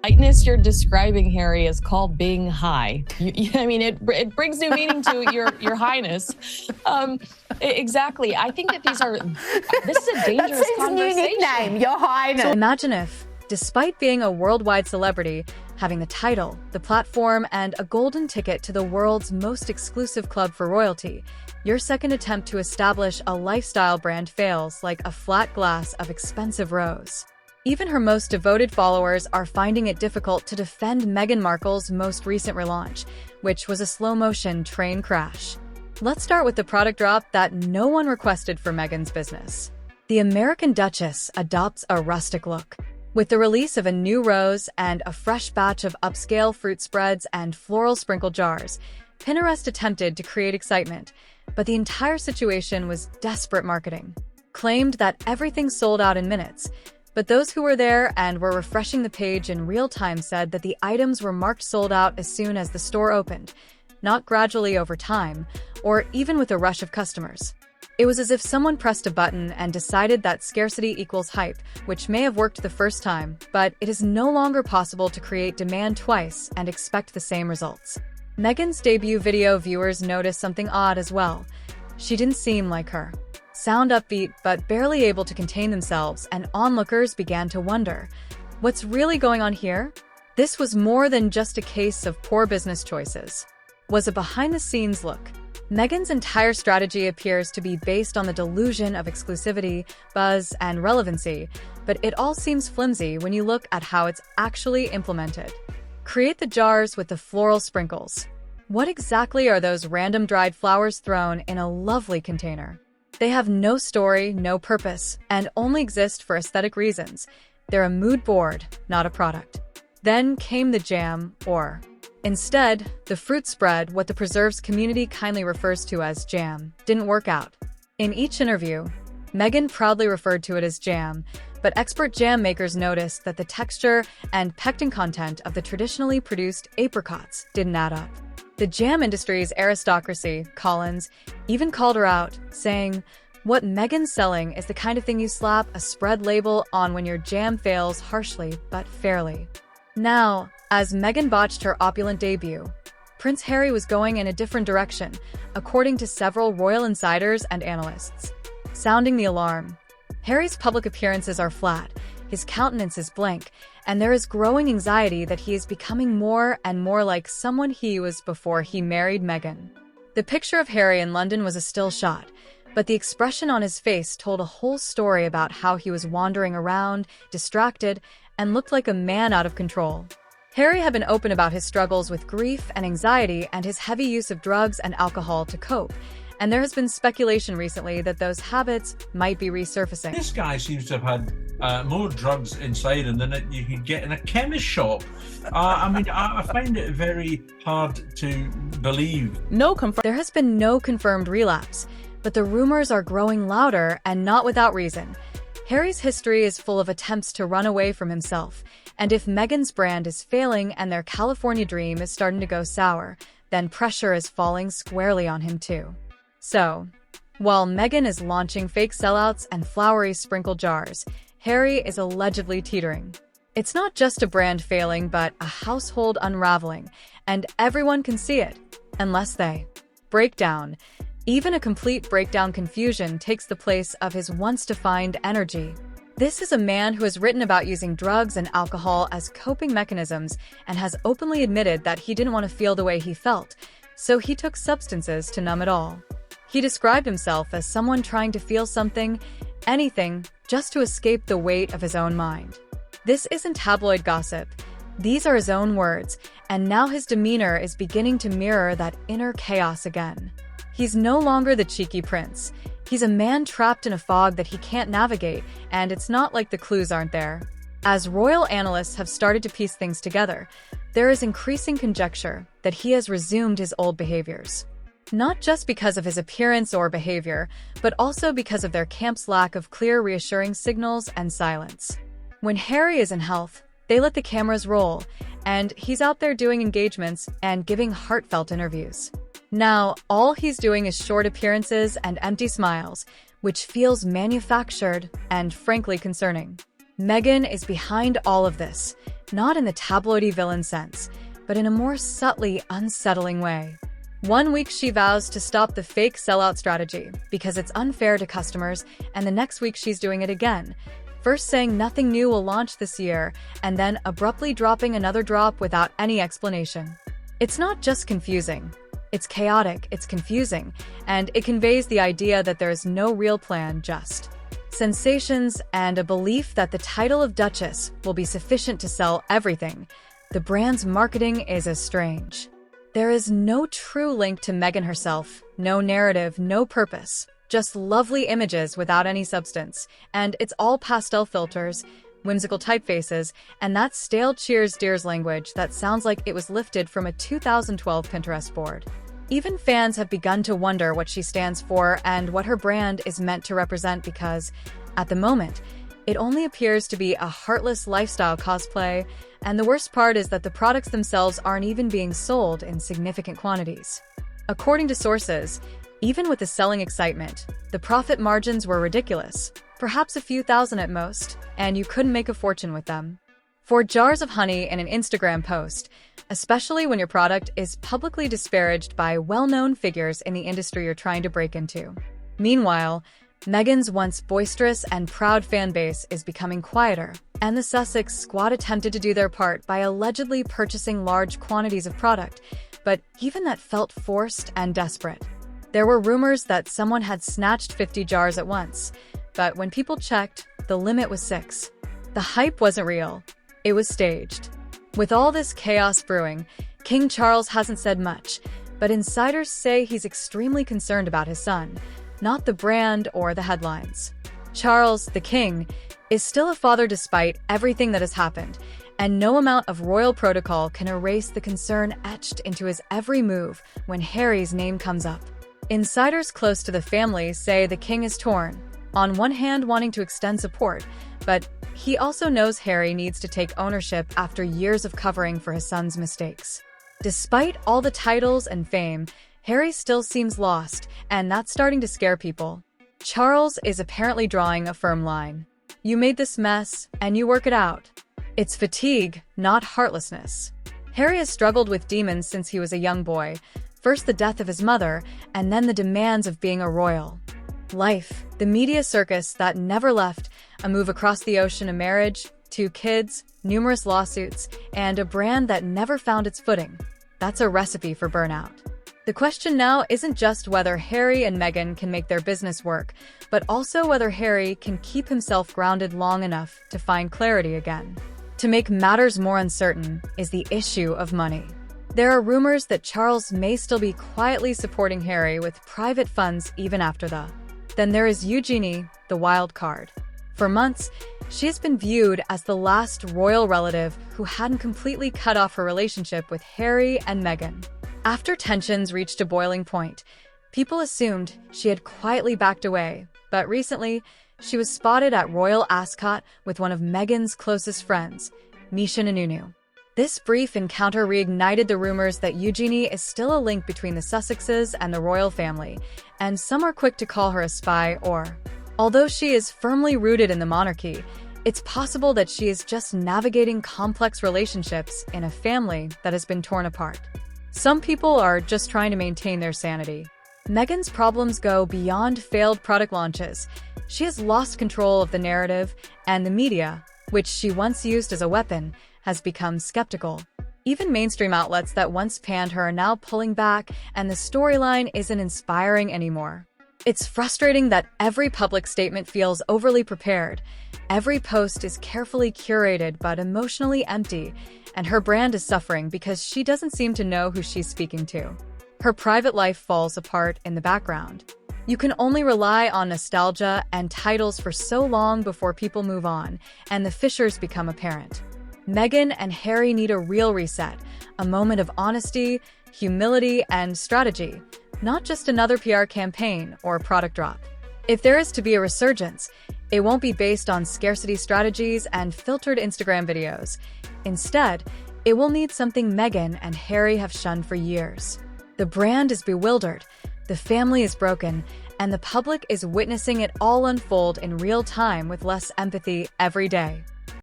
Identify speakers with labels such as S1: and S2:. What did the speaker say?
S1: Lightness you're describing, Harry, is called being high. I mean, it brings new meaning to your highness. Exactly. I think that this is a dangerous conversation.
S2: New nickname, Your Highness.
S3: So imagine if, despite being a worldwide celebrity, having the title, the platform, and a golden ticket to the world's most exclusive club for royalty, your second attempt to establish a lifestyle brand fails like a flat glass of expensive rose. Even her most devoted followers are finding it difficult to defend Meghan Markle's most recent relaunch, which was a slow-motion train crash. Let's start with the product drop that no one requested for Meghan's business. The American Duchess adopts a rustic look. With the release of a new rose and a fresh batch of upscale fruit spreads and floral sprinkle jars, Pinterest attempted to create excitement, but the entire situation was desperate marketing. Claimed that everything sold out in minutes, but those who were there and were refreshing the page in real time said that the items were marked sold out as soon as the store opened, not gradually over time, or even with a rush of customers. It was as if someone pressed a button and decided that scarcity equals hype, which may have worked the first time, but it is no longer possible to create demand twice and expect the same results. Meghan's debut video viewers noticed something odd as well. She didn't seem like her. Sound upbeat, but barely able to contain themselves, and onlookers began to wonder, what's really going on here? This was more than just a case of poor business choices. Was a behind-the-scenes look. Meghan's entire strategy appears to be based on the delusion of exclusivity, buzz, and relevancy, but it all seems flimsy when you look at how it's actually implemented. Create the jars with the floral sprinkles. What exactly are those random dried flowers thrown in a lovely container? They have no story, no purpose, and only exist for aesthetic reasons. They're a mood board, not a product. Then came the jam, or instead, the fruit spread, what the preserves community kindly refers to as jam, didn't work out. In each interview, Meghan proudly referred to it as jam, but expert jam makers noticed that the texture and pectin content of the traditionally produced apricots didn't add up. The jam industry's aristocracy, Collins, even called her out, saying, "What Meghan's selling is the kind of thing you slap a spread label on when your jam fails harshly but fairly." Now, as Meghan botched her opulent debut, Prince Harry was going in a different direction, according to several royal insiders and analysts. Sounding the alarm. Harry's public appearances are flat, his countenance is blank, and there is growing anxiety that he is becoming more and more like someone he was before he married Meghan. The picture of Harry in London was a still shot, but the expression on his face told a whole story about how he was wandering around, distracted, and looked like a man out of control. Harry had been open about his struggles with grief and anxiety and his heavy use of drugs and alcohol to cope, and there has been speculation recently that those habits might be resurfacing.
S4: This guy seems to have had more drugs inside him than you could get in a chemist shop. I find it very hard to believe.
S3: There has been no confirmed relapse, but the rumors are growing louder and not without reason. Harry's history is full of attempts to run away from himself, and if Meghan's brand is failing and their California dream is starting to go sour, then pressure is falling squarely on him too. So, while Meghan is launching fake sellouts and flowery sprinkle jars, Harry is allegedly teetering. It's not just a brand failing, but a household unraveling, and everyone can see it, unless they break down. Even a complete breakdown confusion takes the place of his once defined energy. This is a man who has written about using drugs and alcohol as coping mechanisms and has openly admitted that he didn't want to feel the way he felt, so he took substances to numb it all. He described himself as someone trying to feel something, anything, just to escape the weight of his own mind. This isn't tabloid gossip. These are his own words, and now his demeanor is beginning to mirror that inner chaos again. He's no longer the cheeky prince. He's a man trapped in a fog that he can't navigate, and it's not like the clues aren't there. As royal analysts have started to piece things together, there is increasing conjecture that he has resumed his old behaviors. Not just because of his appearance or behavior, but also because of their camp's lack of clear, reassuring signals and silence. When Harry is in health, they let the cameras roll, and he's out there doing engagements and giving heartfelt interviews. Now, all he's doing is short appearances and empty smiles, which feels manufactured and frankly concerning. Meghan is behind all of this. not in the tabloidy villain sense, but in a more subtly unsettling way. One week she vows to stop the fake sellout strategy because it's unfair to customers, and the next week she's doing it again, first saying nothing new will launch this year, and then abruptly dropping another drop without any explanation. It's not just confusing. It's chaotic, it's confusing, and it conveys the idea that there's no real plan, just sensations and a belief that the title of Duchess will be sufficient to sell everything. The brand's marketing is as strange. There is no true link to Meghan herself, no narrative, no purpose. Just lovely images without any substance, and it's all pastel filters, whimsical typefaces, and that stale cheers dears language that sounds like it was lifted from a 2012 Pinterest board. Even fans have begun to wonder what she stands for and what her brand is meant to represent because, at the moment, it only appears to be a heartless lifestyle cosplay, and the worst part is that the products themselves aren't even being sold in significant quantities. According to sources, even with the selling excitement, the profit margins were ridiculous, perhaps a few thousand at most, and you couldn't make a fortune with them. 4 jars of honey in an Instagram post, especially when your product is publicly disparaged by well-known figures in the industry you're trying to break into. Meanwhile, Meghan's once boisterous and proud fan base is becoming quieter, and the Sussex squad attempted to do their part by allegedly purchasing large quantities of product, but even that felt forced and desperate. There were rumors that someone had snatched 50 jars at once, but when people checked, the limit was 6. The hype wasn't real. It was staged. With all this chaos brewing, King Charles hasn't said much, but insiders say he's extremely concerned about his son, not the brand or the headlines. Charles, the king, is still a father despite everything that has happened, and no amount of royal protocol can erase the concern etched into his every move when Harry's name comes up. Insiders close to the family say the king is torn, on one hand wanting to extend support, but he also knows Harry needs to take ownership after years of covering for his son's mistakes. Despite all the titles and fame, Harry still seems lost, and that's starting to scare people. Charles is apparently drawing a firm line. You made this mess, and you work it out. It's fatigue, not heartlessness. Harry has struggled with demons since he was a young boy, first the death of his mother, and then the demands of being a royal. Life, the media circus that never left, a move across the ocean, a marriage, 2 kids, numerous lawsuits, and a brand that never found its footing. That's a recipe for burnout. The question now isn't just whether Harry and Meghan can make their business work, but also whether Harry can keep himself grounded long enough to find clarity again. To make matters more uncertain is the issue of money. There are rumors that Charles may still be quietly supporting Harry with private funds even after the. Then there is Eugenie, the wild card. For months, she has been viewed as the last royal relative who hadn't completely cut off her relationship with Harry and Meghan. After tensions reached a boiling point, people assumed she had quietly backed away, but recently, she was spotted at Royal Ascot with one of Meghan's closest friends, Misha Nununu. This brief encounter reignited the rumors that Eugenie is still a link between the Sussexes and the royal family, and some are quick to call her a spy or, although she is firmly rooted in the monarchy, it's possible that she is just navigating complex relationships in a family that has been torn apart. Some people are just trying to maintain their sanity. Meghan's problems go beyond failed product launches. She has lost control of the narrative, and the media, which she once used as a weapon, has become skeptical. Even mainstream outlets that once panned her are now pulling back, and the storyline isn't inspiring anymore. It's frustrating that every public statement feels overly prepared. Every post is carefully curated but emotionally empty, and her brand is suffering because she doesn't seem to know who she's speaking to. Her private life falls apart in the background. You can only rely on nostalgia and titles for so long before people move on, and the fissures become apparent. Meghan and Harry need a real reset, a moment of honesty, humility, and strategy, not just another PR campaign or product drop. If there is to be a resurgence, it won't be based on scarcity strategies and filtered Instagram videos. Instead, it will need something Meghan and Harry have shunned for years. The brand is bewildered, the family is broken, and the public is witnessing it all unfold in real time with less empathy every day.